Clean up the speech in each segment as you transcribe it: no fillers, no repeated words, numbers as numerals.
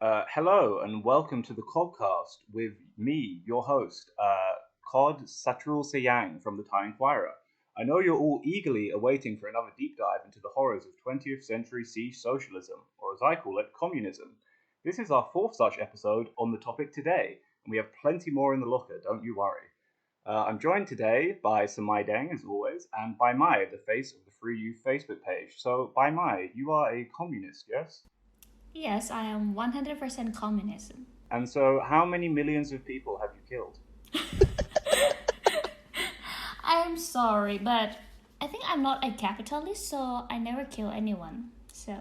Hello and welcome to the Codcast with me, your host, Cod Satrul Sayang from the Thai Inquirer. I know you're all eagerly awaiting for another deep dive into the horrors of 20th century siege socialism, or as I call it, communism. This is our fourth such episode on the topic today, and we have plenty more in the locker, don't you worry. I'm joined today by Samai Deng, as always, and Baimaii, the face of the Free Youth Facebook page. So, Baimaii, you are a communist, yes? Yes, I am 100% communism. And so, how many millions of people have you killed? I'm sorry, but I think I'm not a capitalist, so I never kill anyone. So.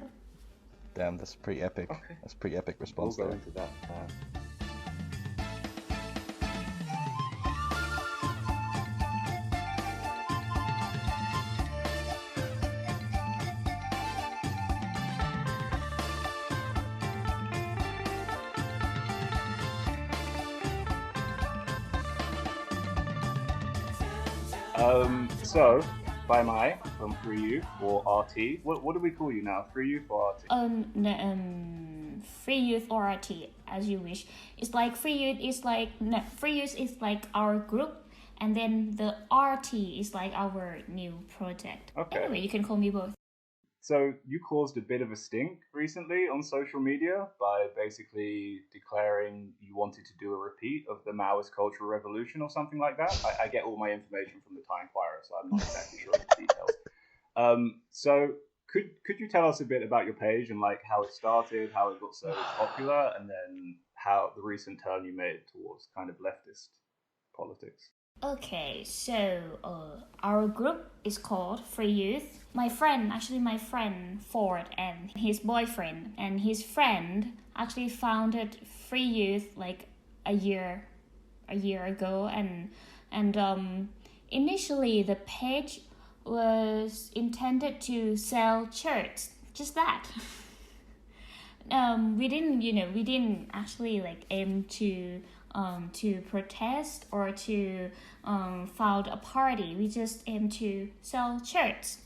Damn, that's pretty epic. Okay. That's a pretty epic response We'll go there. into that. So, Baimaii from Free Youth or RT. What do we call you now? Free Youth or RT? Free youth or RT, as you wish. It's like free youth is like no, free youth is like our group, and then the RT is like our new project. Okay. Anyway, you can call me both. So you caused a bit of a stink recently on social media by basically declaring you wanted to do a repeat of the Maoist Cultural Revolution or something like that. I get all my information from the Thai Inquirer, so I'm not exactly sure of the details. So could you tell us a bit about your page and like how it started, how it got so popular, and then how the recent turn you made towards kind of leftist politics? Okay, so our group is called Free Youth. My friend Ford and his boyfriend and his friend actually founded Free Youth like a year ago, and initially the page was intended to sell shirts, just that. We didn't actually like aim to protest or to found a party. We just aim to sell shirts,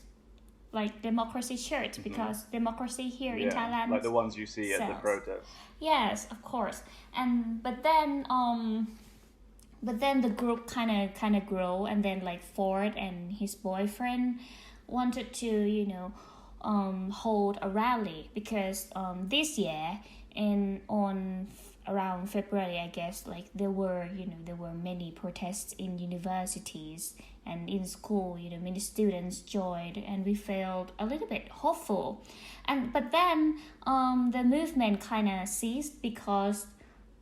like democracy shirts, because democracy here in Thailand, like the ones you see sells. at the protests. Yes, of course. But then the group kind of grow, and then like Ford and his boyfriend wanted to hold a rally, because this year on around February, I guess, like there were many protests in universities and in school. Many students joined, and we felt a little bit hopeful. But then the movement kind of ceased because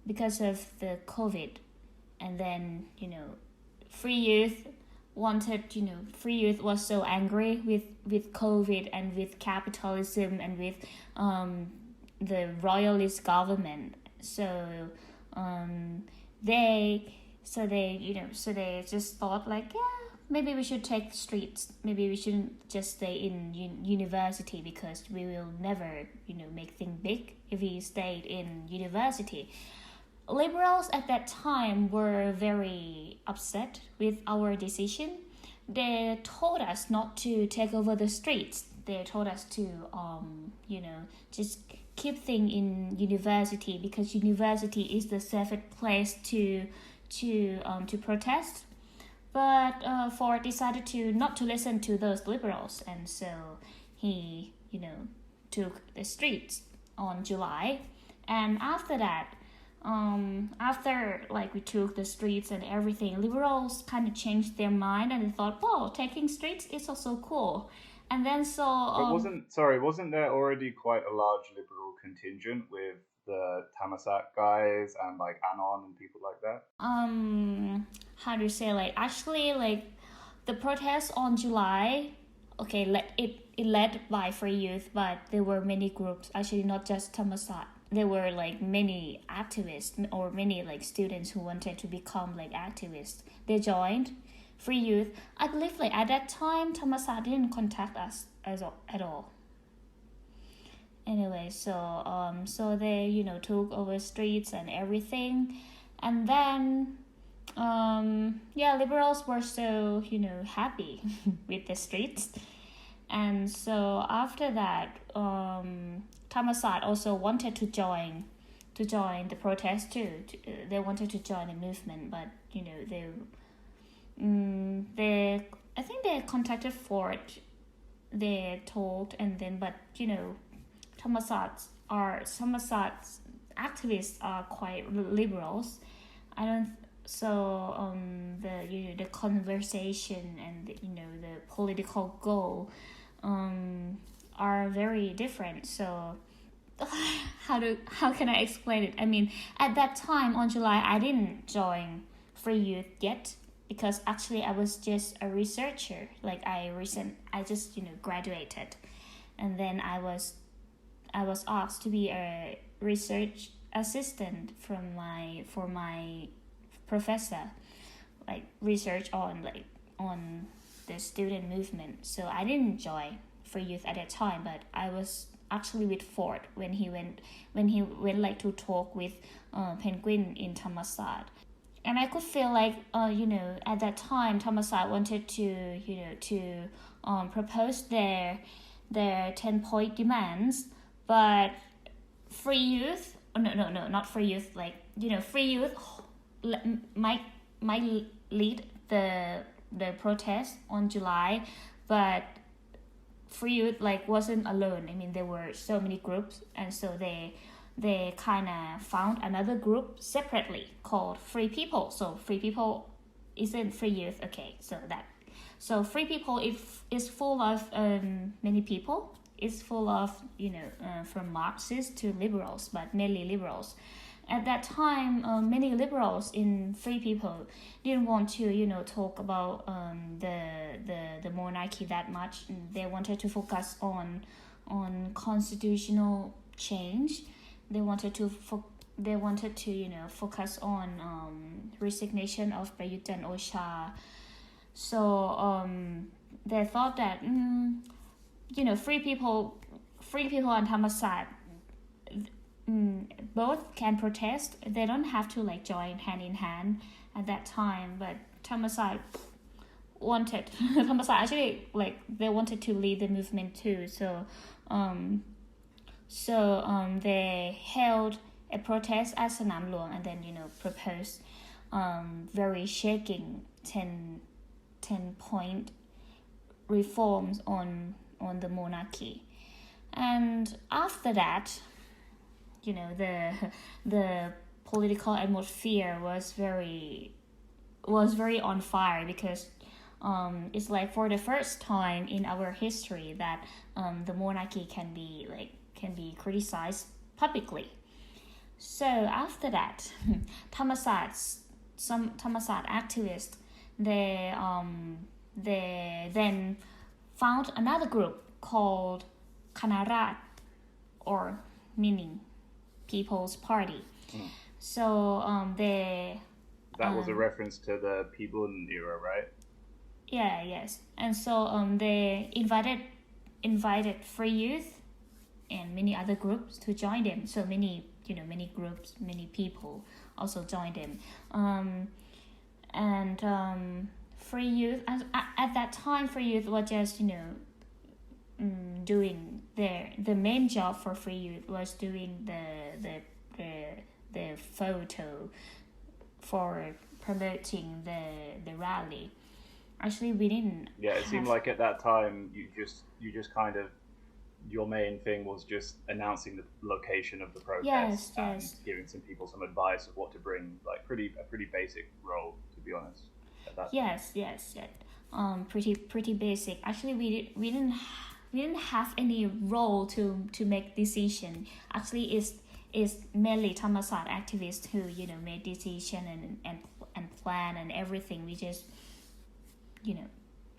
of the COVID, and then Free Youth Free Youth was so angry with COVID and with capitalism and with the royalist government. So they just thought like, yeah, maybe we should take the streets. Maybe we shouldn't just stay in university, because we will never make things big if we stayed in university. Liberals at that time were very upset with our decision. They told us not to take over the streets. They told us to just keep things in university, because university is the safest place to protest. But Ford decided to not to listen to those liberals, and so he took the streets on July. And after that, after like we took the streets and everything, liberals kind of changed their mind, and they thought, oh, taking streets is also cool. And then But wasn't there already quite a large liberal contingent with the Tamasak guys and like Anon and people like that? How do you say, like, actually, like the protest on July, okay, it led by Free Youth, but there were many groups, actually not just Thammasat. There were like many activists or many like students who wanted to become like activists. They joined Free Youth. I believe like at that time Thammasat didn't contact us at all. Anyway, so they took over streets and everything, and then liberals were so happy with the streets. And so after that, Thammasat also wanted to join join the protest too. They wanted to join the movement, but they I think they contacted Ford. They told, and then but Thamasad's activists are quite liberals. I don't. So the conversation and the political goal are very different. So how can I explain it? I mean, at that time on July, I didn't join Free Youth yet because actually I was just a researcher. Like I just graduated, and then I was asked to be a research assistant for my professor, like research on the student movement. So I didn't join Free Youth at that time, but I was actually with Ford when he went like to talk with Penguin in Thammasat. And I could feel like at that time Thammasat wanted to propose their 10-point demands, but Free Youth not Free Youth, like Free Youth might lead the protest on July, but Free Youth wasn't alone. I mean, there were so many groups, and so they kind of found another group separately called Free People. So Free People isn't Free Youth, okay? So Free People is full of many people. It's full of from Marxists to liberals, but mainly liberals. At that time, many liberals in Free People didn't want to talk about the monarchy that much. They wanted to focus on constitutional change. They wanted to focus on resignation of Prayut Chan-o-cha. So they thought that Free People and Thammasat both can protest. They don't have to join hand in hand at that time. But Thammasat actually they wanted to lead the movement too. So they held a protest at Sanam Luang and then proposed very shaking 10-point reforms on the monarchy. And after that, the political atmosphere was very on fire, because it's for the first time in our history that the monarchy can be criticized publicly. So after that, some Thammasat activists they then found another group called Kanarat, or meaning People's Party. So that was a reference to the People era, right? Yeah, yes. And so they invited Free Youth and many other groups to join them. So many groups, many people also joined them. And Free Youth at that time, Free Youth was just doing the main job for Free Youth was doing the photo for promoting the rally. Actually, we didn't. Yeah, it seemed like at that time you just kind of, your main thing was just announcing the location of the protest and giving some people some advice of what to bring, a pretty basic role, to be honest. At that time. Pretty basic. Actually, we didn't have any role to make decision. Actually, it's mainly Thammasat activists who made decision and plan and everything. We just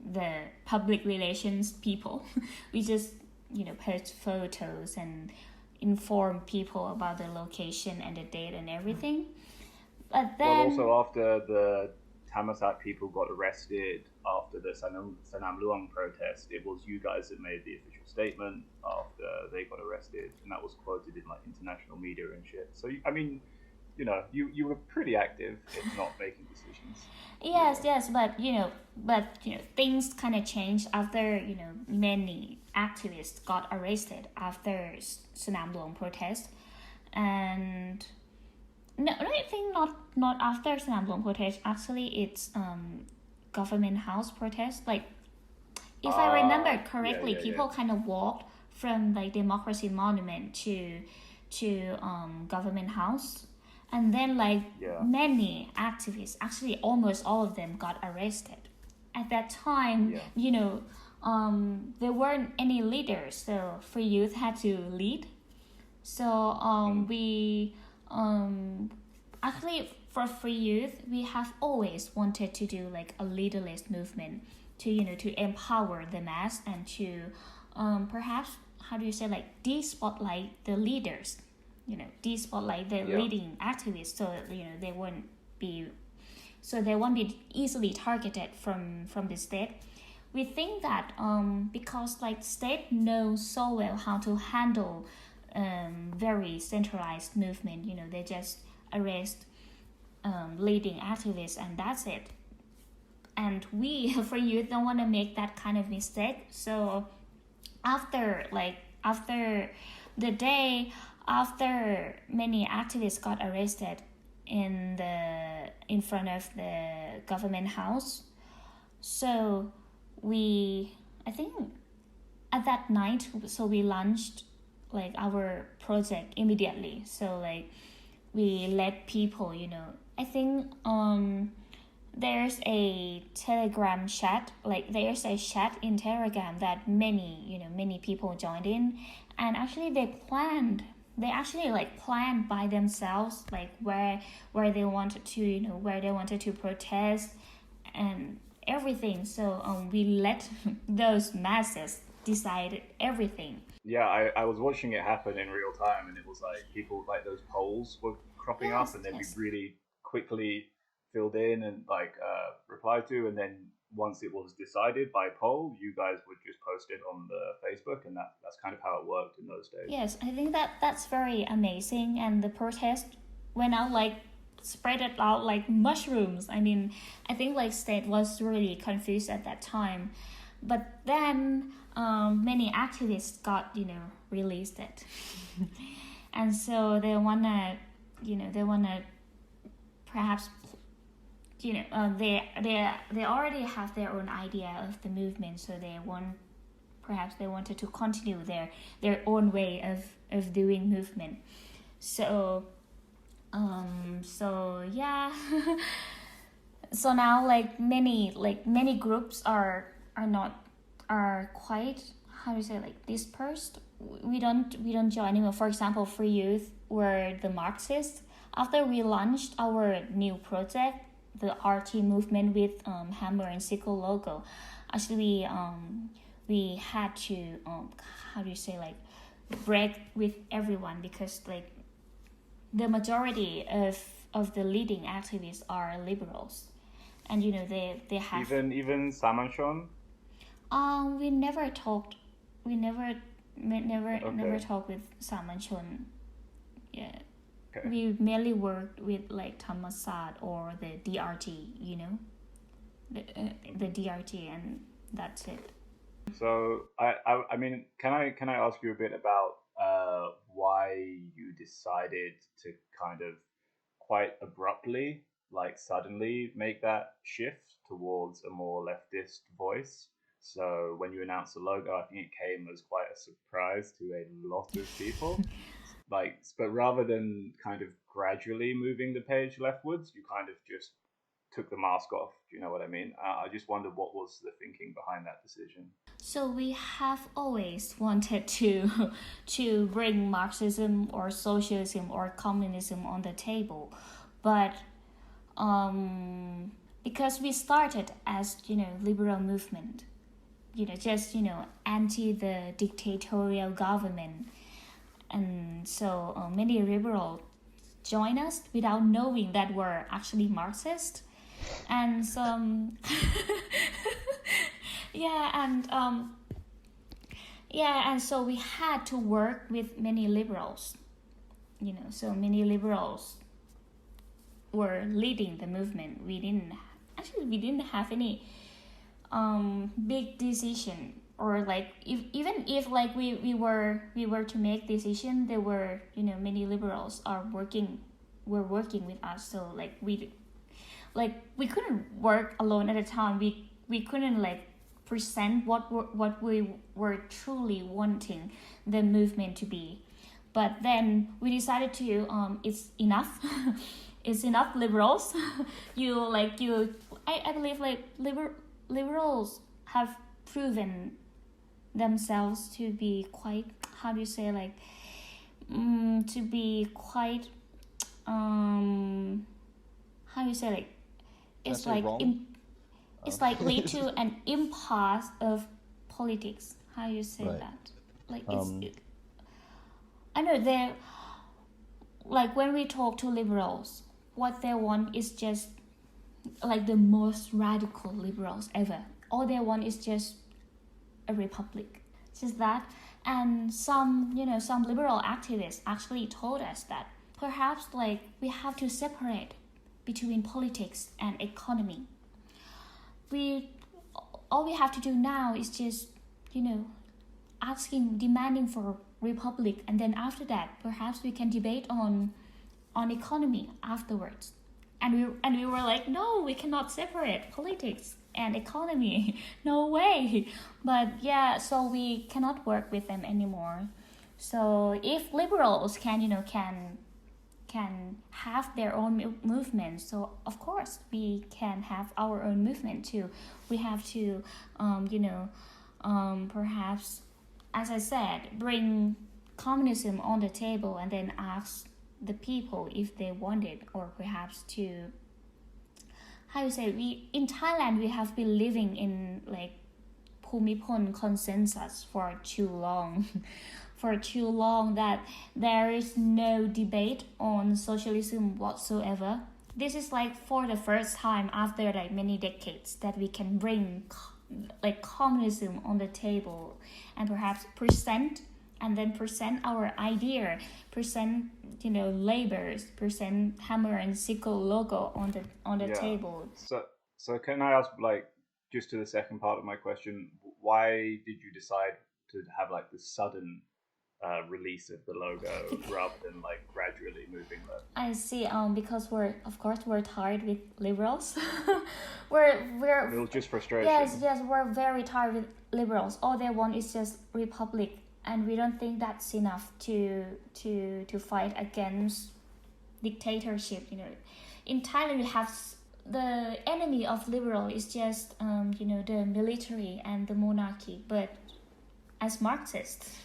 the public relations people. We just post photos and inform people about the location and the date and everything. But then also after the Thammasat people got arrested after the Sanam Luang protest, it was you guys that made the official statement after they got arrested, and that was quoted in international media and shit. So you were pretty active in not making decisions. Yes, but things kind of changed after many activists got arrested after Sanam Luang protest, and not after สนามหลวง protest. Actually, it's government house protest. Like, if I remember correctly, people kind of walked from like Democracy Monument to government house, and then like many activists, actually almost all of them, got arrested. At that time, there weren't any leaders, so Free Youth had to lead. So we actually for Free Youth, we have always wanted to do like a leaderless movement to empower the mass and to perhaps, how do you say, like de-spotlight the leaders, de-spotlight the leading activists, so they won't be easily targeted from the state. We think that because like state knows so well how to handle very centralized movement, they just arrest leading activists and that's it. And we for youth don't want to make that kind of mistake. So after the day after many activists got arrested in front of the government house, so I think at that night, so we launched like our project immediately. So like we let people, I think there's a Telegram chat, like there's a chat in Telegram that many people joined in, and actually they planned by themselves like where they wanted to protest and everything. So we let those masses decide everything. Yeah, I was watching it happen in real time, and it was like people, like those polls were cropping up, and they'd be really quickly filled in and like replied to, and then once it was decided by poll, you guys would just post it on the Facebook, and that's kind of how it worked in those days. Yes, I think that's very amazing, and the protest went out like spread it out like mushrooms. I mean, I think like state was really confused at that time, but then many activists got released it and so they wanna perhaps they already have their own idea of the movement, so they wanted to continue their own way of doing movement. So yeah. So now like many groups are quite, how do you say, like dispersed. We don't join anymore. For example, Free Youth were the Marxists. After we launched our new project, the RT movement with hammer and sickle logo, actually we had to how do you say, like break with everyone, because like the majority of the leading activists are liberals, and they have even Samanchon. We never talked with Samanchon. Yeah. Okay. We mainly worked with like Thammasat or the DRT, the DRT, and that's it. So I mean, can I ask you a bit about why you decided to kind of quite abruptly, like suddenly, make that shift towards a more leftist voice? So when you announced the logo, I think it came as quite a surprise to a lot of people. But rather than kind of gradually moving the page leftwards, you kind of just took the mask off. Do you know what I mean? I just wondered what was the thinking behind that decision. So we have always wanted to bring Marxism or socialism or communism on the table, but because we started as liberal movement, just anti the dictatorial government, and so many liberals join us without knowing that we're actually Marxist, and some and so we had to work with many liberals, so many liberals were leading the movement. We didn't have any big decision, or like even if like we were to make decision, there were many liberals are working were working with us. So like we couldn't work alone at a time. We couldn't like present what we were truly wanting the movement to be. But then we decided to it's enough. It's enough, liberals. I believe like liberals have proven themselves to be quite, how do you say, like to be quite how do you say, like it's like it's like lead to an impasse of politics. How do you say Right. that? Like I know they like when we talk to liberals, what they want is just like the most radical liberals ever. All they want is just a republic. Just that. And some liberal activists actually told us that perhaps like we have to separate between politics and economy. All we have to do now is just, demanding for republic, and then after that perhaps we can debate on economy afterwards. And we were like, no, we cannot separate politics and economy. No way. But yeah, so we cannot work with them anymore. So if liberals can have their own movement, so of course we can have our own movement too. We have to perhaps, as I said, bring communism on the table and then ask the people if they want it, or perhaps to, how you say, we in Thailand we have been living in like Bhumipol consensus for too long that there is no debate on socialism whatsoever. This is like for the first time after like many decades that we can bring like communism on the table and perhaps present our idea, present labors, present hammer and sickle logo on the table. So can I ask, like, just to the second part of my question, why did you decide to have like the sudden release of the logo rather than like gradually moving that? I see. Because we're tired with liberals. we're just frustration. Yes, we're very tired with liberals. All they want is just republic, and we don't think that's enough to fight against dictatorship. In Thailand we have the enemy of liberal is just the military and the monarchy. But as Marxists,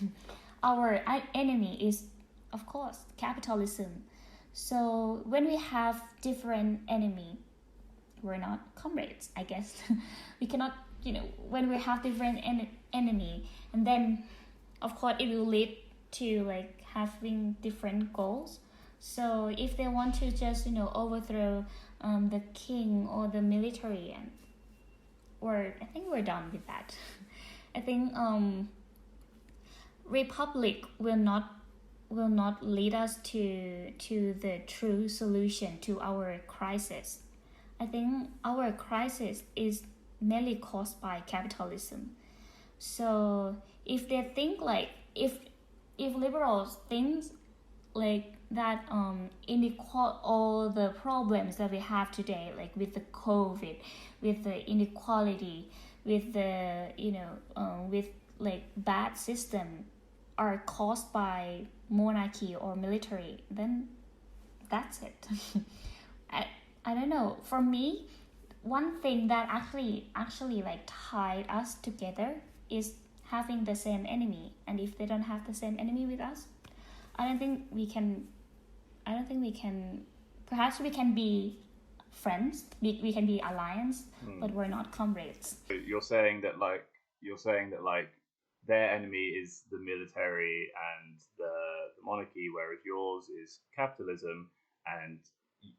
our enemy is, of course, capitalism. So when we have different enemy, we're not comrades, I guess. We cannot, when we have different enemy, and then, of course, it will lead to like having different goals. So if they want to just, overthrow the king or the military, I think we're done with that. I think republic will not lead us to the true solution to our crisis. I think our crisis is mainly caused by capitalism. So if they think like if liberals think like that all the problems that we have today, like with the COVID, with the inequality, with the with like bad system, are caused by monarchy or military, then that's it. I don't know. For me, one thing that actually like tied us together is having the same enemy. And if they don't have the same enemy with us, I don't think we can. Perhaps we can be friends. We can be alliance, but we're not comrades. You're saying that their enemy is the military and the monarchy, whereas yours is capitalism, and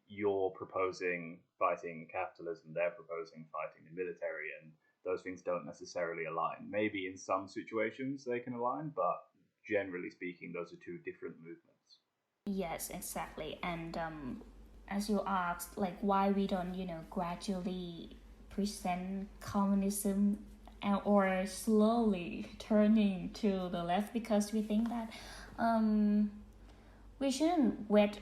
you're proposing fighting capitalism, they're proposing fighting the military, and those things don't necessarily align. Maybe in some situations they can align, but generally speaking, those are two different movements. Yes, exactly. And as you asked, like why we don't, gradually present communism or slowly turning to the left, because we think that we shouldn't wait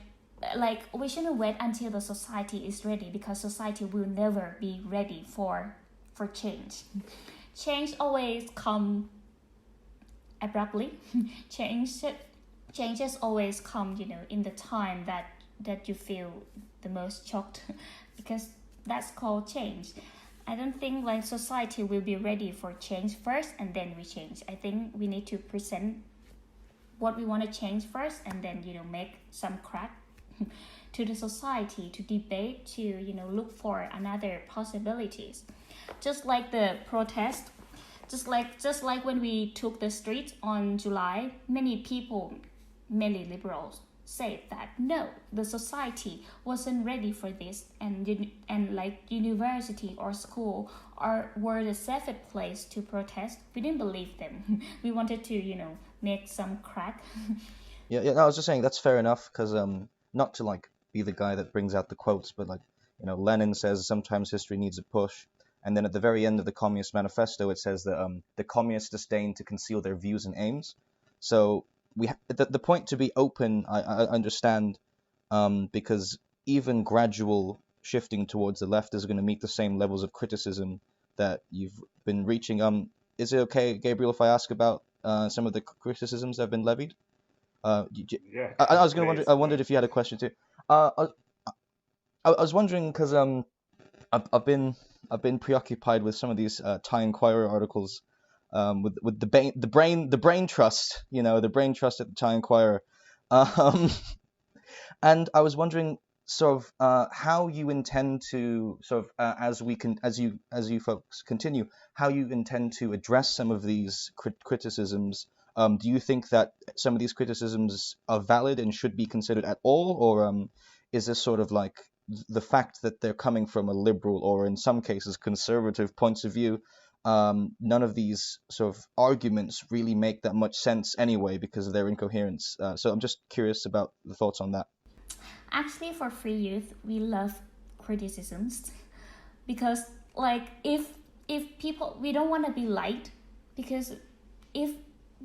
like we shouldn't wait until the society is ready, because society will never be ready for change. Change always come abruptly. Changes always come, in the time that you feel the most shocked, because that's called change. I don't think like society will be ready for change first and then we change. I think we need to present what we want to change first, and then make some crack to the society, to debate, to look for another possibilities. Just like the protest, just like when we took the streets on July, many people, many liberals said that no, the society wasn't ready for this, and like university or school were the safest place to protest. We didn't believe them. We wanted to make some crack. Yeah. No, I was just saying that's fair enough, because not to like be the guy that brings out the quotes, but like Lenin says sometimes history needs a push, and then at the very end of the Communist Manifesto it says that the communists disdain to conceal their views and aims. So the point to be open, I understand, because even gradual shifting towards the left is going to meet the same levels of criticism that you've been reaching. Is it okay, Gabriel, if I ask about some of the criticisms that have been levied? Yeah. I was going to wonder. I wondered if you had a question too. I was wondering because I've been preoccupied with some of these Thai Inquirer articles, with the brain trust, the brain trust at the Thai Inquirer, and I was wondering sort of how you intend to sort of as you folks continue, how you intend to address some of these criticisms. Do you think that some of these criticisms are valid and should be considered at all, or is this sort of like the fact that they're coming from a liberal or in some cases conservative points of view, none of these sort of arguments really make that much sense anyway because of their incoherence? So I'm just curious about the thoughts on that. Actually, for free youth, we love criticisms, because like if people, we don't want to be liked, because if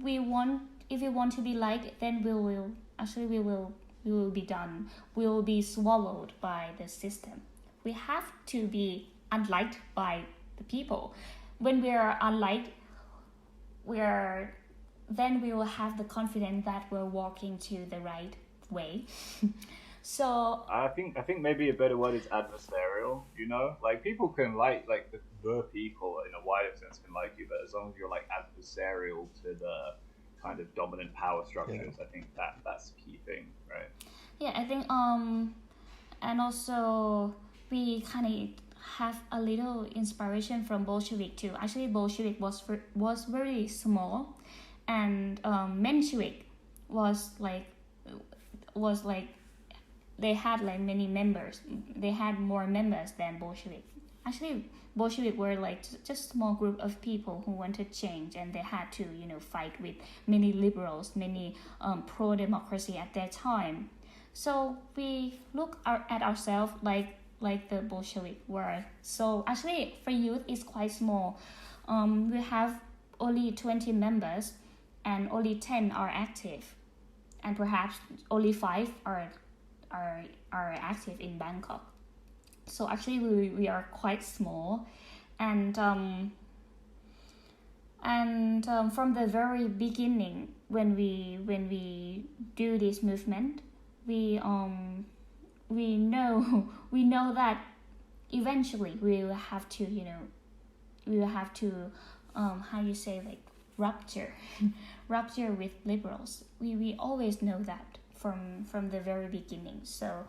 we want to be liked, then we will be done. We will be swallowed by the system. We have to be unliked by the people. When we are unliked, then we will have the confidence that we're walking to the right way. So I think maybe a better word is adversarial. Like people can like the people in a wider sense can like you, but as long as you're like adversarial to the kind of dominant power structures, I think that's the key thing, right? Yeah, I think and also we kind of have a little inspiration from Bolshevik too. Actually, Bolshevik was very small, and Menshevik was like they had like many members. They had more members than Bolshevik. Actually, Bolshevik were like just a small group of people who wanted change, and they had to fight with many liberals, many pro-democracy at that time. So we look at ourselves like the Bolshevik were. So actually, for youth, it's quite small. We have only 20 members, and only 10 are active, and perhaps only 5 are active in Bangkok. So actually we are quite small, and from the very beginning, when we do this movement, we know that eventually we will have to how you say, like rupture with liberals. We always know that from the very beginning. So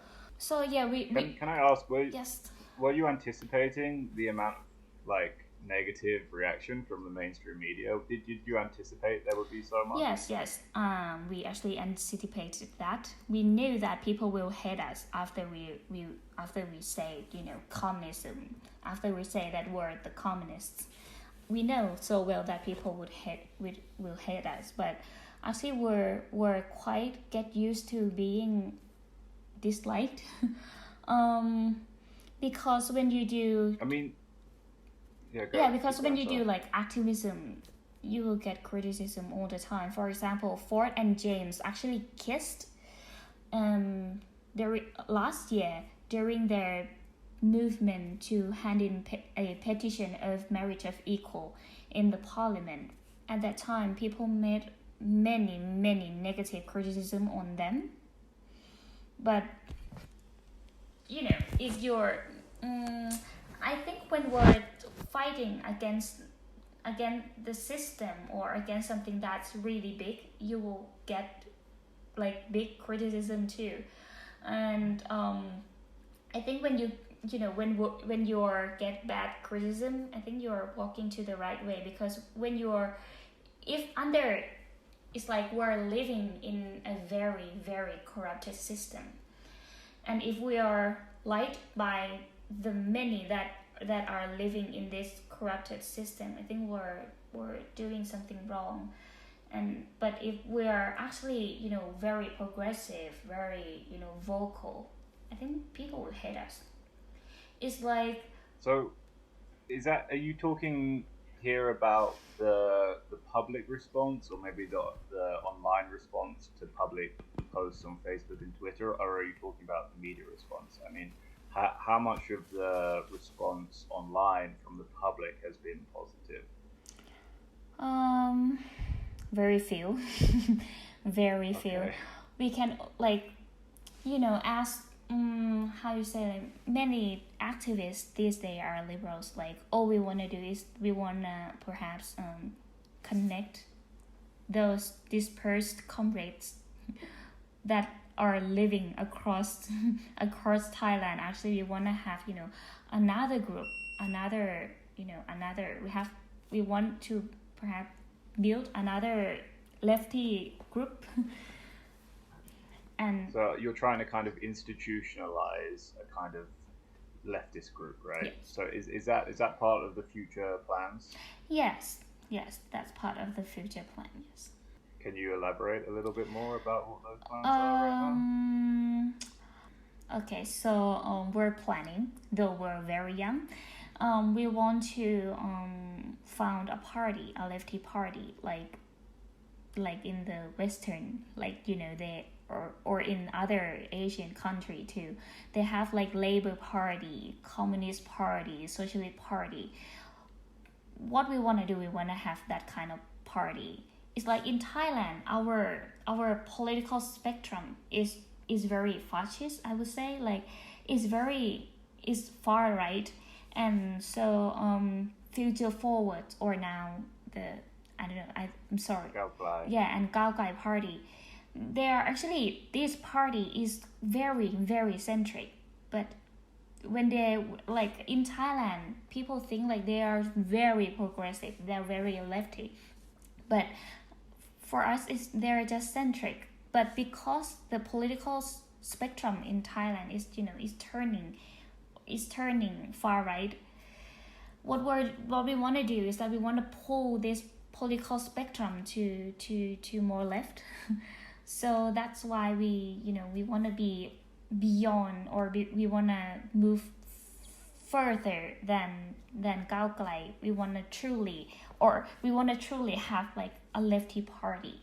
yeah, Can I ask, yes. Were you anticipating the amount of like negative reaction from the mainstream media? Did you anticipate there would be so much? Yes. We actually anticipated that. We knew that people will hate us after we say communism. After we say that word, the communists. We know so well that people will hate us, but actually we're quite get used to being disliked, because when you do, because when you do like activism, you will get criticism all the time. For example, Ford and James actually kissed last year during their movement to hand in a petition of marriage of equal in the parliament. At that time, people made many negative criticism on them. But if you're, I think when we're fighting against the system or against something that's really big, you will get like big criticism too. And I think when when you're get bad criticism, I think you're walking to the right way, because when it's like we're living in a very corrupted system, and if we are light by the many that are living in this corrupted system, I think we're doing something wrong. But if we are actually very progressive, very vocal, I think people will hate us. It's like, so are you talking here about the public response, or maybe the online response to public posts on Facebook and Twitter, or are you talking about the media response? I mean, how much of the response online from the public has been positive? Very few. Very few. Okay. We can ask how you say, like, many activists these days are liberals. Like, all we want to do is we want to perhaps connect those dispersed comrades that are living across Thailand. Actually, we want to have another group, another we want to perhaps build another lefty group. And so you're trying to kind of institutionalize a kind of leftist group, right? Yes. So is that part of the future plans? Yes, that's part of the future plan. Yes. Can you elaborate a little bit more about what those plans are right now? Okay, so we're planning, though we're very young. We want to found a party, a lefty party, like in the Western, they or in other Asian country too. They have like Labour Party, Communist Party, Socialist Party. What we want to do, we want to have that kind of party. It's like in Thailand, our political spectrum is very fascist, I would say. Like, it's far right, and so future forward, or now I'm sorry. Gaokai. Yeah, and Gaokai Party. They are actually, this party is very centric, but when they like in Thailand, people think like they are very progressive, they're very lefty, but for us they're just centric. But because the political spectrum in Thailand is turning far right, what we want to do is that we want to pull this political spectrum to more left. So that's why we want to be beyond, or we want to move further than Gaokai. We want to truly have like a lefty party.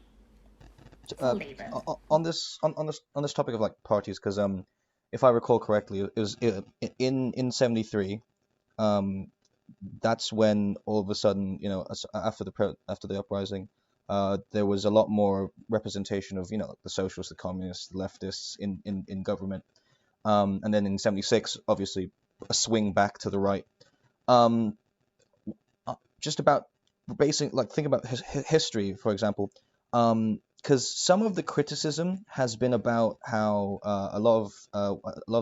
On this topic of like parties, because if I recall correctly, it was in 73. That's when all of a sudden, after the uprising, there was a lot more representation of the socialists, the communists, the leftists in government, and then in 76, obviously a swing back to the right. Just about think about history, for example, because some of the criticism has been about how a lot of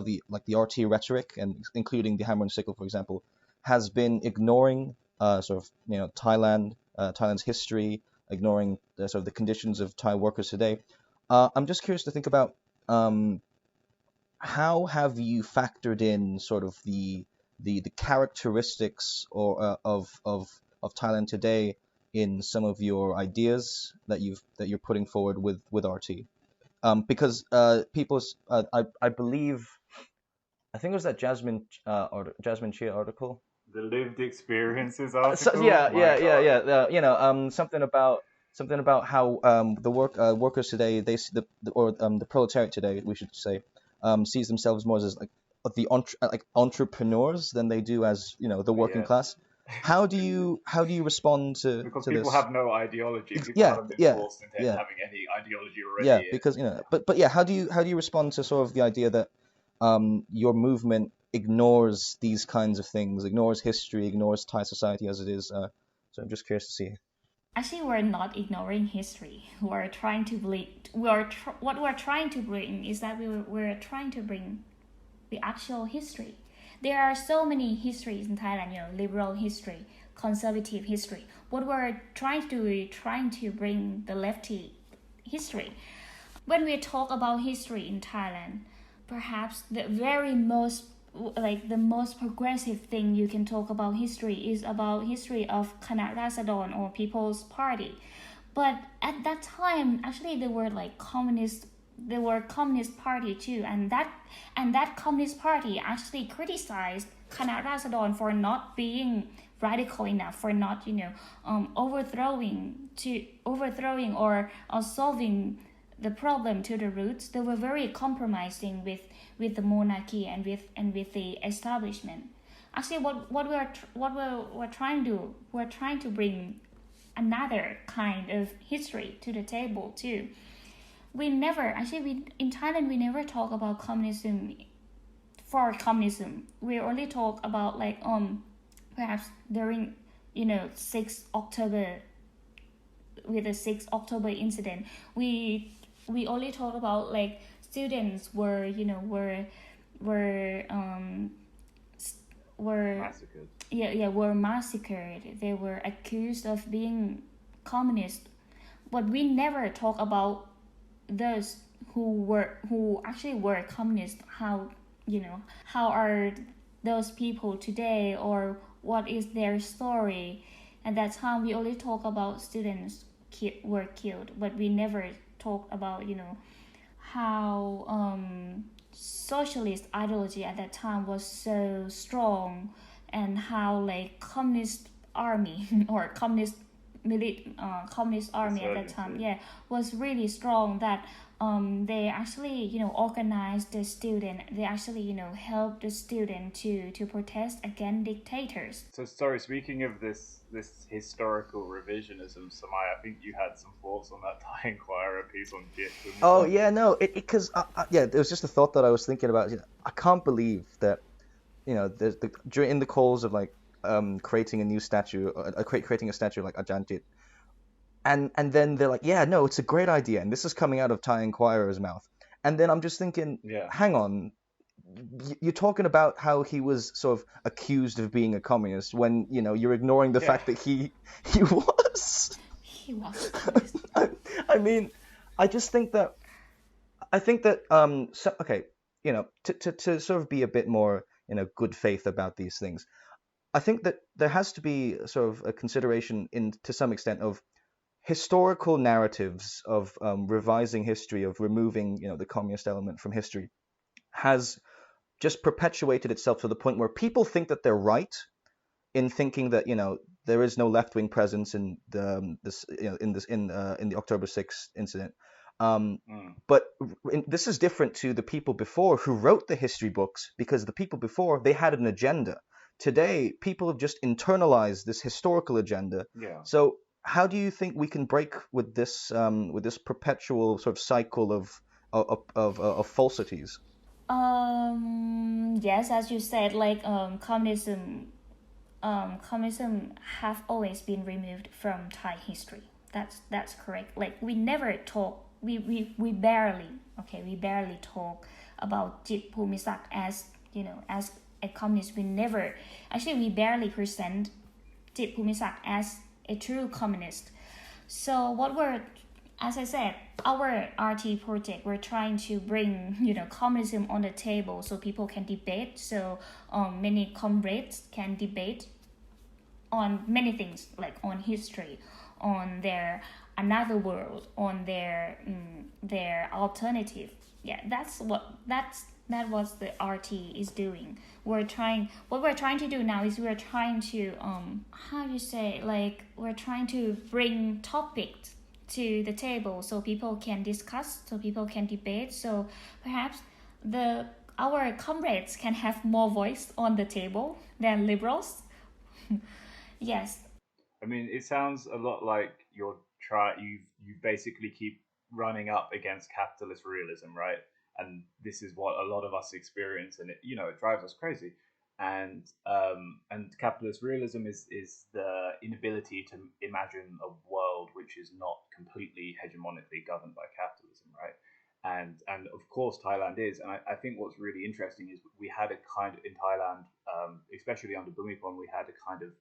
the RT rhetoric, and including the hammer and sickle, for example, has been ignoring Thailand's history, ignoring the conditions of Thai workers today. I'm just curious to think about how have you factored in sort of the characteristics of Thailand today in some of your ideas that you're putting forward with RT, because people, I believe, I think it was that Jasmine Chia article. The lived experiences article. Something about how the workers today, the proletariat today, we should say, sees themselves more as like entrepreneurs than they do as the working class. How do you respond to because to people this? have no ideology. People Yeah, haven't been yeah, forced into yeah. having any ideology already. Yeah, because but yeah, how do you respond to sort of the idea that your movement ignores these kinds of things, ignores history, ignores Thai society as it is? So I'm just curious to see. Actually, we're not ignoring history. We're trying to bring. What we're trying to bring is that we're trying to bring the actual history. There are so many histories in Thailand. Liberal history, conservative history. What we're trying to do, we're trying to bring the lefty history. When we talk about history in Thailand, perhaps the most progressive thing you can talk about history is about history of Khanak Rasadon or People's Party. But at that time, actually, there were communist party too, and that communist party actually criticized Khanak Rasadon for not being radical enough, for not overthrowing or solving the problem to the roots. They were very compromising with the monarchy and with the establishment. Actually, what we're trying to do, we're trying to bring another kind of history to the table too. In Thailand we never talk about communism for communism. We only talk about perhaps during 6th October, with the 6th October incident. We only talk about students were massacred. Were massacred. They were accused of being communist, but we never talk about those who actually were communist. How are those people today, or what is their story? And that's how we only talk about students were killed, but we never talk about how socialist ideology at that time was so strong, and how communist army or communist army at that time was really strong, that they actually organized the student. They actually helped the student to protest against dictators. So sorry, speaking of this historical revisionism, Samai, I think you had some thoughts on that Thai Inquirer piece on Jit. Oh yeah, no, because it was just a thought that I was thinking about. I can't believe that in the calls of creating a new statue, creating a statue like Ajantit, and then they're like, yeah, no, it's a great idea, and this is coming out of Thai Inquirer's mouth, and then I'm just thinking, hang on, you're talking about how he was sort of accused of being a communist when you're ignoring the fact that he was. He was a communist. I mean, I think that to sort of be a bit more good faith about these things, I think that there has to be sort of a consideration to some extent of historical narratives of revising history, of removing the communist element from history, has just perpetuated itself to the point where people think that they're right in thinking that there is no left-wing presence in the October 6th incident. But this is different to the people before who wrote the history books, because the people before, they had an agenda. Today, people have just internalized this historical agenda. Yeah. So how do you think we can break with this perpetual sort of cycle of falsities? Yes, as you said, communism have always been removed from Thai history. That's correct. We never talk. We barely talk about Jit Pumisak as as a communist. We barely present Jit Pumisak as a true communist. So as I said, our RT project, we're trying to bring communism on the table so people can debate. So many comrades can debate on many things, like on history, on their another world, on their alternative. Yeah, that was the RT is doing. What we're trying to do now is we're trying to we're trying to bring topics to the table so people can discuss, so people can debate. So perhaps our comrades can have more voice on the table than liberals. Yes. I mean, it sounds a lot like you basically keep running up against capitalist realism, right? And this is what a lot of us experience, and it drives us crazy. And capitalist realism is the inability to imagine a world which is not completely hegemonically governed by capitalism, right? And of course Thailand is, and I think what's really interesting is we had a kind of in Thailand, especially under Bhumipol, we had a kind of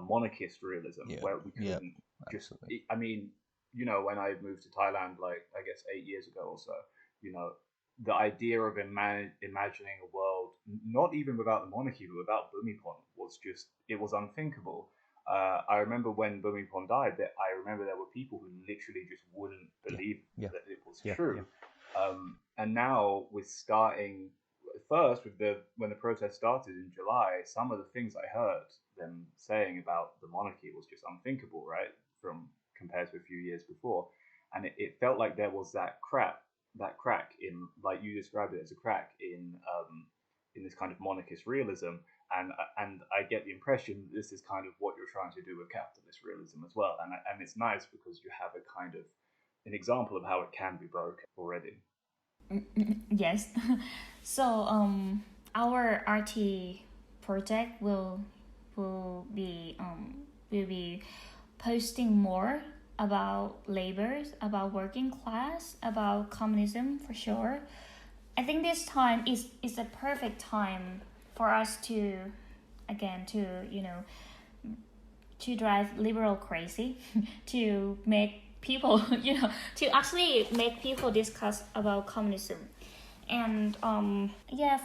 monarchist realism where we couldn't just. I mean, when I moved to Thailand, like I guess 8 years ago or so, the idea of imagining a world not even without the monarchy but without Bhumipol was unthinkable. I remember when Bhumipol died, that I remember there were people who literally just wouldn't believe that it was true. And now with starting first when the protest started in July, some of the things I heard them saying about the monarchy was just unthinkable, right? From compared to a few years before, and it felt like there was that crack in, like you described it as a crack in this kind of monarchist realism, and I get the impression this is kind of what you're trying to do with capitalist realism as well, and it's nice because you have a kind of an example of how it can be broken already. Yes. So our RT project will be posting more about labor, about working class, about communism for sure. I think this time is a perfect time for us to drive liberal crazy, to make people, to actually make people discuss about communism. And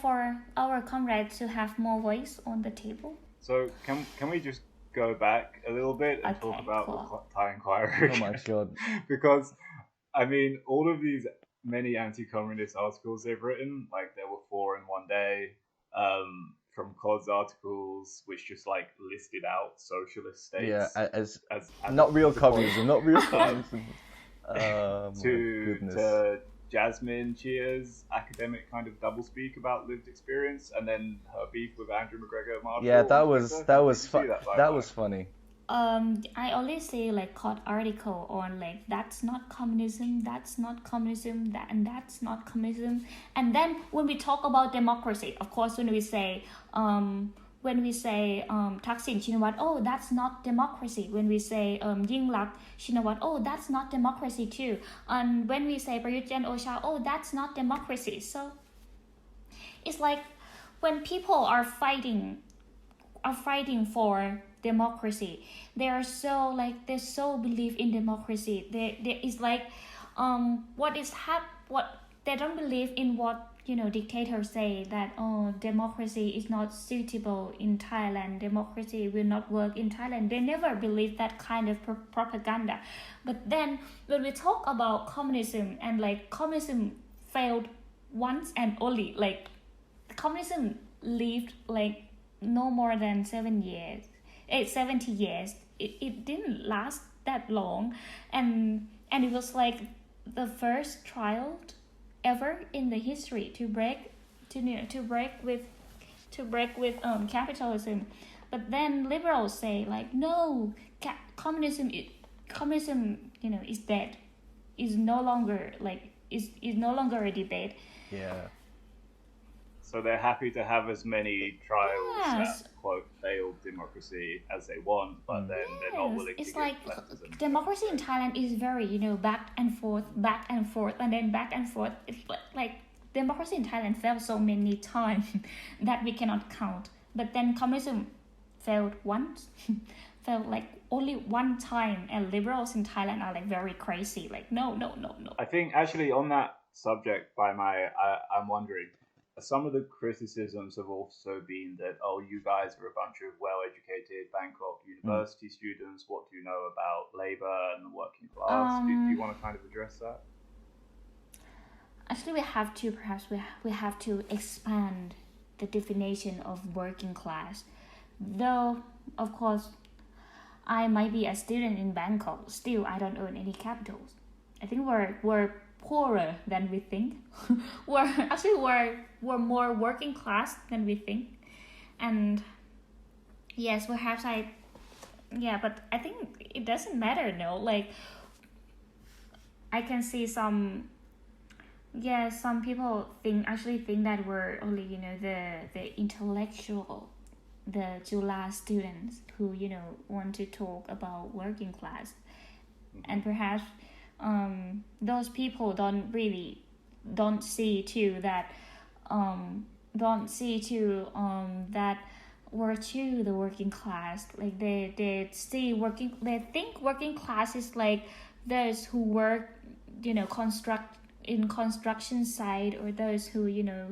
for our comrades to have more voice on the table. So can we just go back a little bit and talk about the Thai Inquirer? Oh my god! Because I mean, all of these many anti-communist articles they've written, like there were 4 in one day, from COD's articles, which just like listed out socialist states as not real communism, not real communism. To Jasmine Chia's academic kind of doublespeak about lived experience, and then her beef with Andrew McGregor Marshall. Yeah, that was funny. I always say like COD article on like that's not communism, that's not communism, that's not communism. And then when we talk about democracy, of course, when we say Thaksin Shinawatra, oh, that's not democracy. When we say Yingluck Shinawatra, oh, that's not democracy too. And when we say Prayut Chan-o-cha, oh, that's not democracy. So it's like when people are fighting for democracy, they so believe in democracy. They is like what they don't believe in what dictators say that democracy is not suitable in Thailand, democracy will not work in Thailand. They never believe that kind of propaganda. But then when we talk about communism, and like communism failed once and only, like communism lived like no more than 70 years. It didn't last that long, and it was like the first trial ever in the history to break with capitalism. But then liberals say like, no, communism is dead, is no longer a debate. Yeah. So they're happy to have as many trials at quote failed democracy as they want, but then they're not willing to give leftism. Democracy in Thailand is very back and forth, and then back and forth. It's like democracy in Thailand failed so many times that we cannot count. But then communism failed once, failed like only one time, and liberals in Thailand are like very crazy. Like no. I think actually on that subject, Baimaii, I'm wondering. Some of the criticisms have also been that, oh, you guys are a bunch of well-educated Bangkok university students. What do you know about labor and the working class? Do you want to kind of address that? Actually, we have to expand the definition of working class. Though, of course, I might be a student in Bangkok. Still, I don't own any capitals. I think we're poorer than we think. we're more working class than we think. And yes, perhaps but I think it doesn't matter, no. Like I can see some people actually think that we're only, the intellectual, the Jula students who, want to talk about working class. And perhaps those people don't see too that that we're too the working class. Like they think working class is like those who work, construction site, or those who,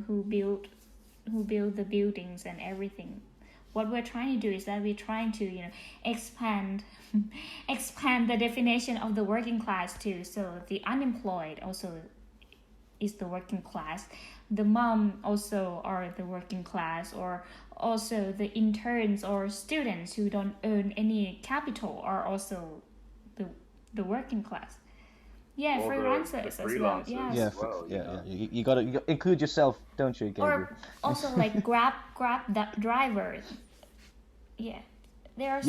who build the buildings and everything. What we're trying to do is that we're trying to, expand the definition of the working class too. So the unemployed also is the working class. The mom also are the working class, or also the interns or students who don't earn any capital are also the working class. Yeah, Or freelancers the as well. freelancers Yeah, as well, You got to include yourself, don't you, Gabriel? Or also like grab drivers. Yeah, there are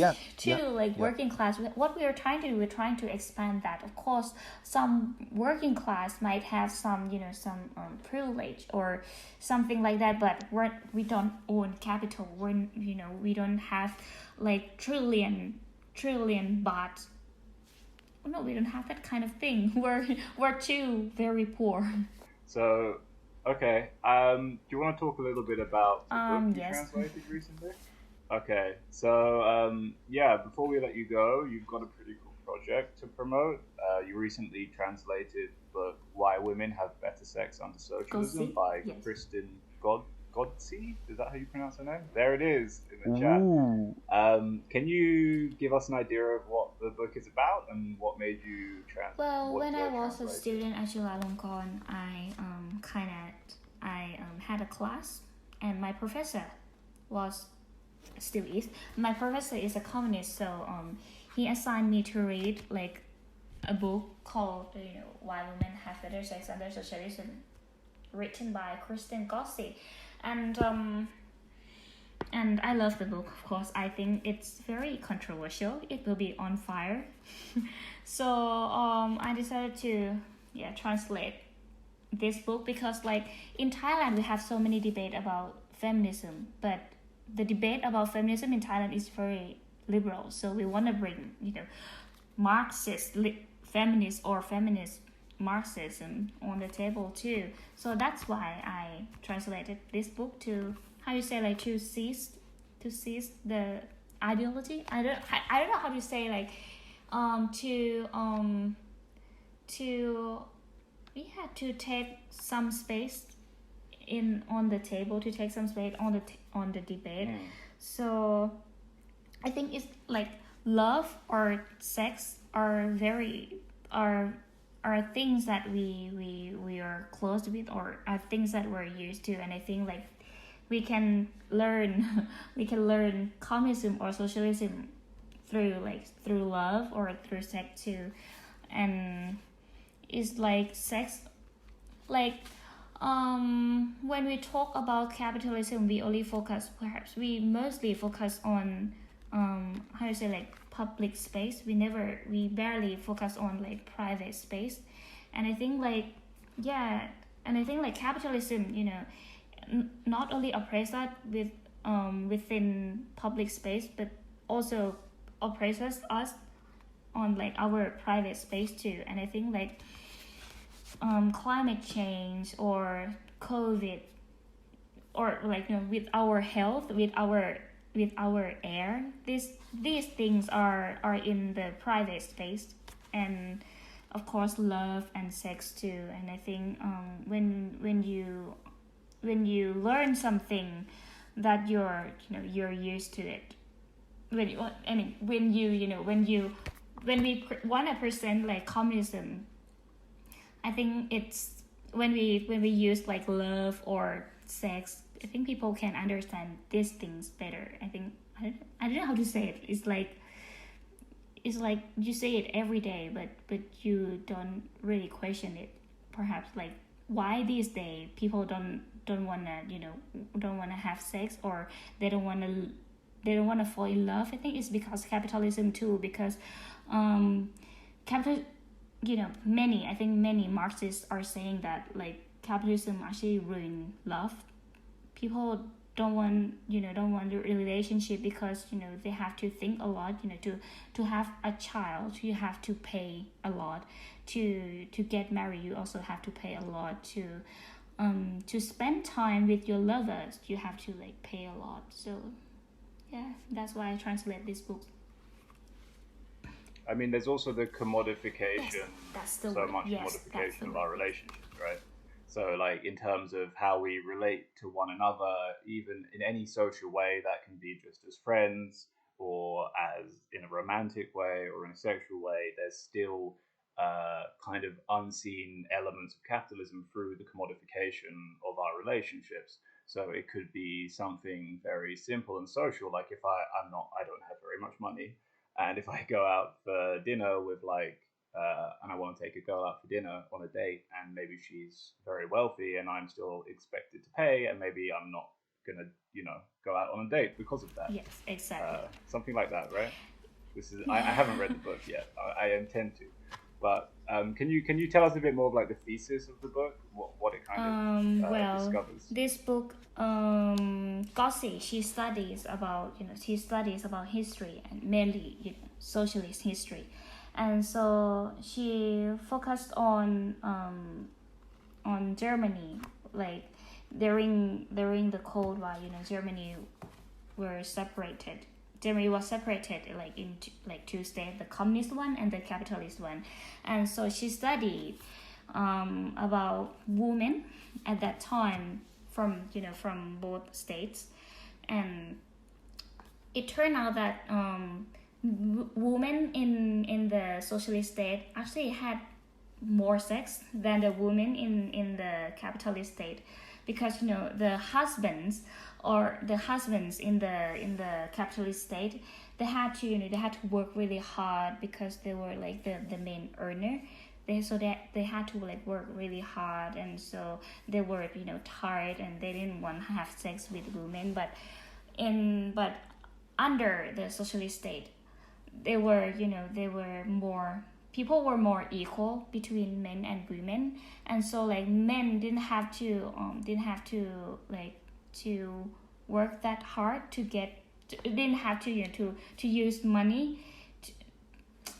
working class. What we are trying to do, we're trying to expand that. Of course, some working class might have some, some privilege or something like that, but we don't own capital. We don't have like trillion baht. No, we don't have that kind of thing. We're too very poor. So, okay. Do you want to talk a little bit about the book you translated recently? Okay. So, before we let you go, you've got a pretty cool project to promote. You recently translated the book Why Women Have Better Sex Under Socialism by Kristen Godse. Is that how you pronounce her name? There it is in the chat. Can you give us an idea of what the book is about and what made you translate? Well, when I was a student at Chulalongkorn, I had a class, and my professor my professor is a communist, so he assigned me to read like a book called Why Women Have Better Sex Under Socialism, written by Kristen Godse. And I love the book, of course. I think it's very controversial. It will be on fire. So I decided to translate this book because like in Thailand we have so many debate about feminism, but the debate about feminism in Thailand is very liberal. So we want to bring Marxist feminist or feminist Marxism on the table too. So that's why I translated this book to to seize the ideology. I don't know how to say like to take some space on the table, to take some space on the debate. So I think it's like love or sex are things that we are close with, or are things that we're used to, and I think like we can learn communism or socialism through love or through sex too. And it's like sex, like when we talk about capitalism, we mostly focus on public space. We barely focus on like private space. And I think capitalism, not only oppresses us within public space, but also oppresses us on like our private space too. And I think like climate change or COVID, or like with our health, with our air, these things are in the private space. And of course love and sex too. And I think when you learn something that you're used to it, when we want to present like communism, I think it's when we use like love or sex, I think people can understand these things better. I think I don't know how to say it. It's like you say it every day, but you don't really question it. perhaps like why these days people don't wanna don't wanna have sex, or they don't wanna fall in love. I think it's because capitalism too, because capital many Marxists are saying that like capitalism actually ruin love. People don't want a relationship because they have to think a lot. To have a child you have to pay a lot. To get married you also have to pay a lot. To spend time with your lovers you have to like pay a lot. So yeah, that's why I translate this book. I mean, there's also the commodification, Yes, that's the so word. much Yes, that's commodification the of our word. relationships, right? So, like, in terms of how we relate to one another, even in any social way, that can be just as friends or as in a romantic way or in a sexual way, there's still kind of unseen elements of capitalism through the commodification of our relationships. So it could be something very simple and social, like if I don't have very much money, and if I go out for dinner with and I want to take a girl out for dinner on a date, and maybe she's very wealthy, and I'm still expected to pay, and maybe I'm not gonna, go out on a date because of that. Yes, exactly. Something like that, right? I haven't read the book yet. I intend to, but can you tell us a bit more of like the thesis of the book, what it kind of Well, discovers? this book, Gossi, she studies about history, and mainly socialist history, and so she focused on Germany, like during the Cold War. Germany was separated like into like two states, the communist one and the capitalist one. And so she studied about women at that time from both states. And it turned out that women in the socialist state actually had more sex than the women in the capitalist state, because the husbands in the capitalist state, they had to work really hard because they were like the main earner. They had to like work really hard, and so they were tired, and they didn't want to have sex with women. But under the socialist state, they were more, people were more equal between men and women. And so like men didn't have to like to work that hard to get, didn't have to to use money to,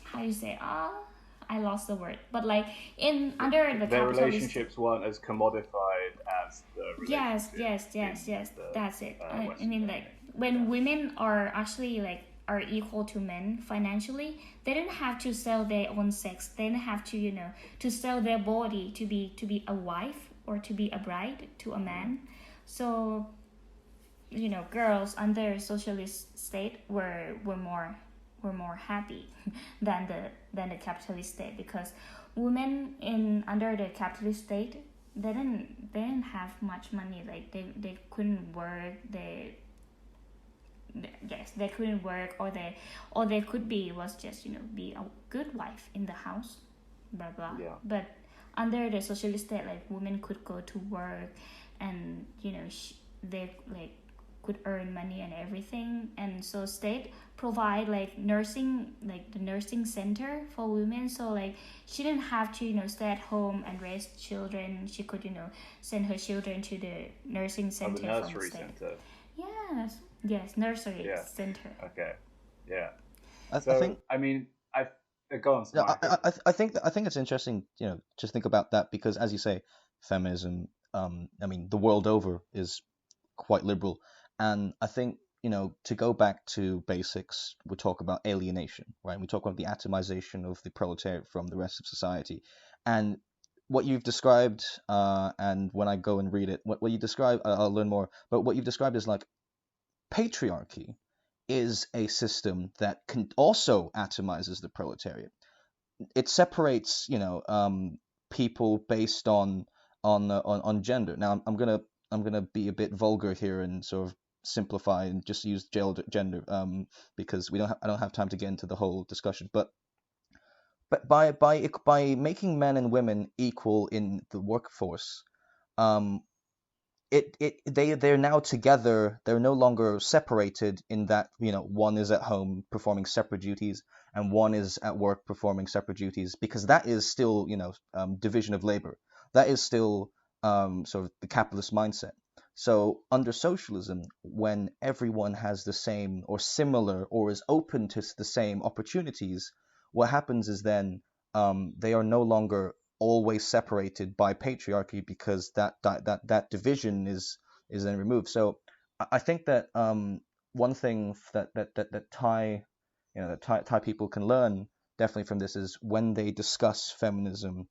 how you say, I lost the word, but like in under the Their capitalist, relationships weren't as commodified as the yes, relationships that's it. I Western mean, domain. like when women are actually like are equal to men financially, they don't have to sell their own sex. They don't have to to sell their body to be a wife or to be a bride to a man. So girls under socialist state were more happy than the capitalist state, because women in under the capitalist state, they didn't have much money. Like they couldn't work. They couldn't work, or they could be was just be a good wife in the house, blah blah. Yeah. But under the socialist state, like women could go to work, and they like could earn money and everything. And so state provide like nursing, like the nursing center for women. So like she didn't have to stay at home and raise children. She could send her children to the nursing center The from the nursery state. center. Yes, nursery Yeah. center. Okay. Yeah. I So think I mean, I go on. yeah, Mark. I think it's interesting, to think about that, because as you say, feminism, I mean, the world over is quite liberal, and I think to go back to basics, we talk about alienation, right? We talk about the atomization of the proletariat from the rest of society, and what you've described, and when I go and read it, what you describe, I'll learn more. But what you've described is like patriarchy is a system that can also atomizes the proletariat. It separates, people based on gender. Now, I'm gonna be a bit vulgar here and sort of simplify and just use gender, because I don't have time to get into the whole discussion. But but by making men and women equal in the workforce, they're now together. They're no longer separated in that, one is at home performing separate duties and one is at work performing separate duties, because that is still, division of labor. That is still sort of the capitalist mindset. So under socialism, when everyone has the same or similar or is open to the same opportunities, what happens is then they are no longer always separated by patriarchy, because that division is then removed. So I think that one thing that Thai people can learn definitely from this is when they discuss feminism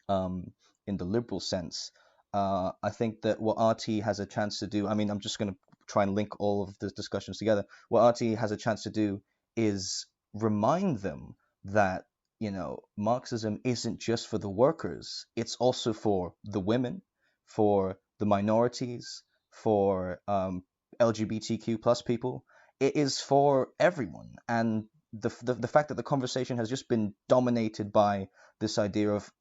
in the liberal sense. I think that what RT has a chance to do, I mean, I'm just going to try and link all of the discussions together. What RT has a chance to do is remind them that, Marxism isn't just for the workers, it's also for the women, for the minorities, for LGBTQ plus people. It is for everyone. And the fact that the conversation has just been dominated by this idea of,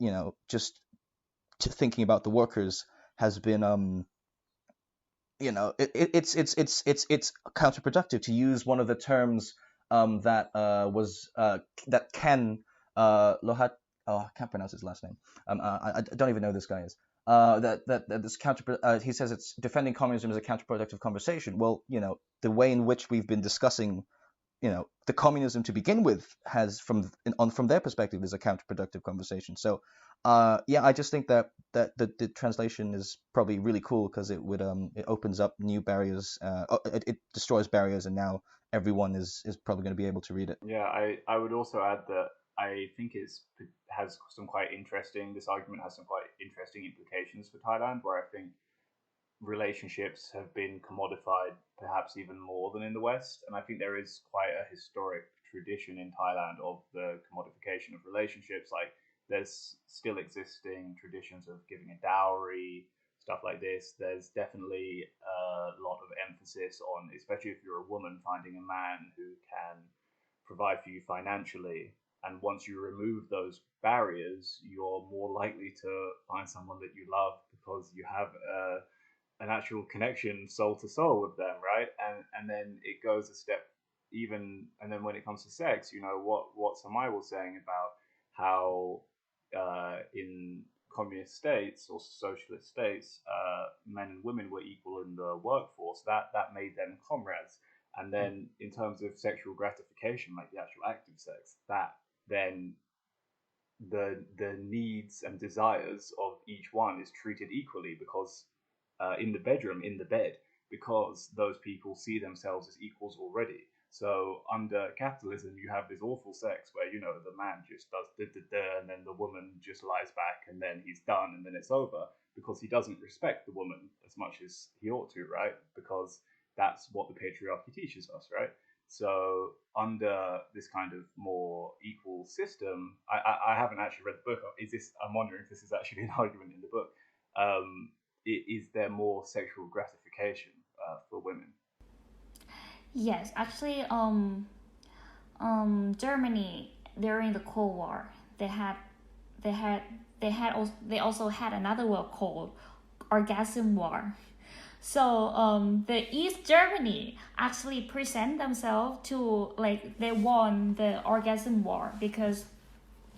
just thinking about the workers has been it's counterproductive, to use one of the terms that Ken Lohat, I can't pronounce his last name. I don't even know who this guy is. That this he says it's defending communism is a counterproductive conversation. Well, the way in which we've been discussing, the communism to begin with has from their perspective is a counterproductive conversation. So I just think that the translation is probably really cool, because it opens up new barriers. It destroys barriers, and now everyone is probably going to be able to read it. Yeah, I would also add that I think this argument has some quite interesting implications for Thailand, where I think relationships have been commodified perhaps even more than in the West. And I think there is quite a historic tradition in Thailand of the commodification of relationships. Like, there's still existing traditions of giving a dowry, stuff like this. There's definitely a lot of emphasis on, especially if you're a woman, finding a man who can provide for you financially. And once you remove those barriers, you're more likely to find someone that you love, because you have an actual connection soul to soul with them, right? And then it goes a step even, and then when it comes to sex, what Samai was saying about how in communist states or socialist states, men and women were equal in the workforce. That made them comrades. And then in terms of sexual gratification, like the actual act of sex, that then the needs and desires of each one is treated equally, because in the bedroom, in the bed, because those people see themselves as equals already. So under capitalism, you have this awful sex where, the man just does and then the woman just lies back, and then he's done, and then it's over, because he doesn't respect the woman as much as he ought to, right? Because that's what the patriarchy teaches us, right? So under this kind of more equal system, I haven't actually read the book. I'm wondering if this is actually an argument in the book. Is there more sexual gratification for women? Yes, actually, Germany during the Cold War, they also had another war called Orgasm War. So the East Germany actually present themselves to, like, they won the Orgasm War, because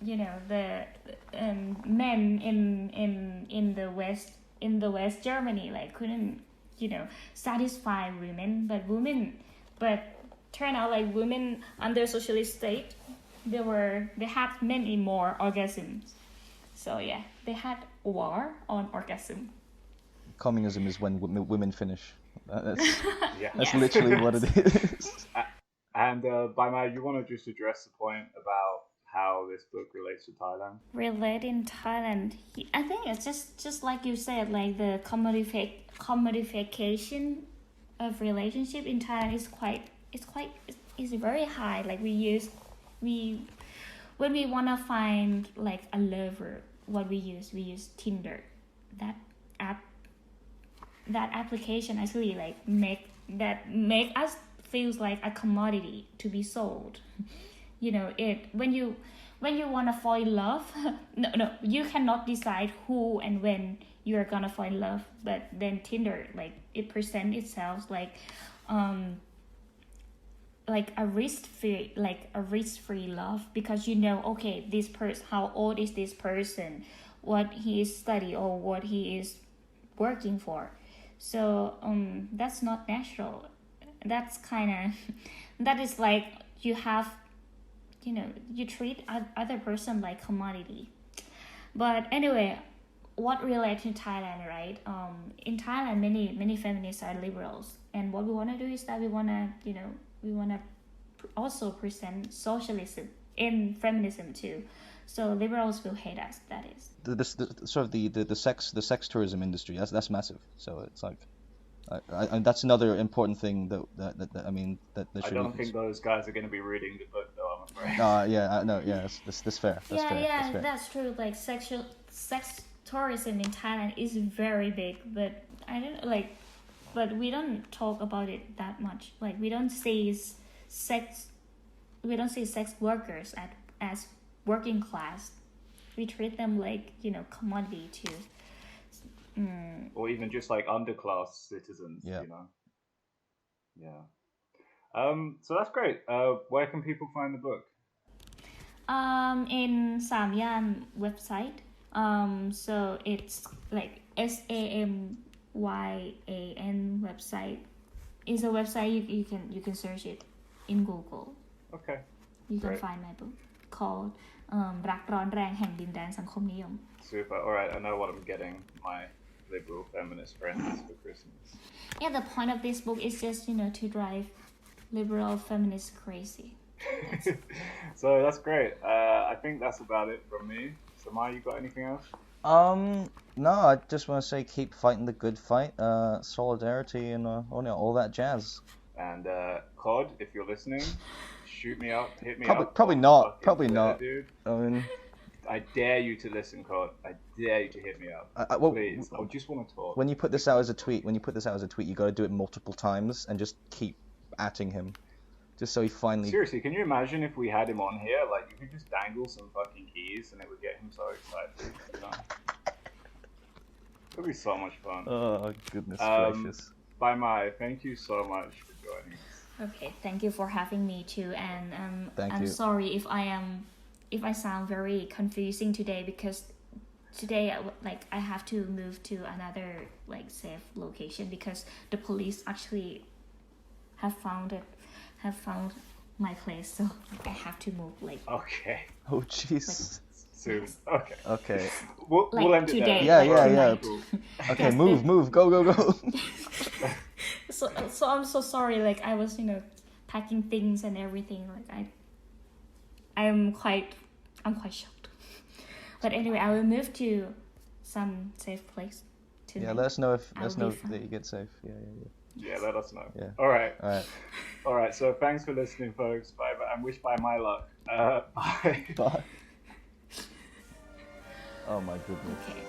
the men in the West Germany, like, couldn't satisfy women, but turned out like women under socialist state, they had many more orgasms. So yeah, they had war on orgasm. Communism is when women finish. That's Yes. literally what it is. And Baimaii, you want to just address the point about how this book relates to Thailand? Relate in Thailand, I think it's just like you said, like the commodification of relationship in Thailand is very high. Like when we wanna find like a lover, what we use Tinder. That application actually like make us feels like a commodity to be sold. When when you want to fall in love, no, you cannot decide who and when you are gonna fall in love. But then Tinder, like, it presents itself like a risk-free love, because you know, okay, this person, how old is this person, what he is studying or what he is working for. So that's not natural. That's kind of that is like you have, you treat other person like commodity. But anyway, what relates to Thailand, right? In Thailand, many feminists are liberals, and what we want to do is that we want to also present socialism in feminism too. So liberals will hate us. That is the sex tourism industry. That's massive. So it's like, that's another important thing that I don't think those guys are going to be reading the book, though, I'm afraid. That's fair. That's true. Like sex tourism in Thailand is very big, but but we don't talk about it that much. Like we don't see sex workers as working class. We treat them like commodity too. Or even just like underclass citizens. Yeah. So that's great. Where can people find the book? In Samyan website. So it's like SAMYAN website. It's a website you can search it in Google. Okay. You can find my book called รักร้อนแรงแห่งดินแดนสังคมนิยม Super. All right. I know what I'm getting my liberal feminist friends for Christmas. Yeah, the point of this book is just to drive liberal feminists crazy. So that's great. I think that's about it from me. Samar, you got anything else? No, I just want to say keep fighting the good fight, solidarity, and all that jazz. And Cod, if you're listening, shoot me up, hit me up. Probably not. Probably not. Dude. I mean, I dare you to listen, Cod. I dare you to hit me up. Please, I just want to talk. When you put this out as a tweet, you got to do it multiple times and just keep atting him, just so he finally. Seriously, can you imagine if we had him on here? Like, you could just dangle some fucking keys, and it would get him so excited. It would be so much fun. Oh goodness gracious. Baimaii, thank you so much for joining us. Okay, thank you for having me too, and I'm you. sorry if I sound very confusing today, because today I have to move to another safe location because the police actually have found my place, so I have to move Okay. Oh jeez. Soon. Okay. We'll end it there. Yeah. Okay, move, go. So I'm so sorry. I was packing things and everything. I'm quite shocked. But anyway, I will move to some safe place tonight. Yeah, let us know that you get safe. Yeah, let us know. Yeah. All right. So thanks for listening, folks. Bye. And wish by my luck. Bye. Bye. Oh my goodness. Okay.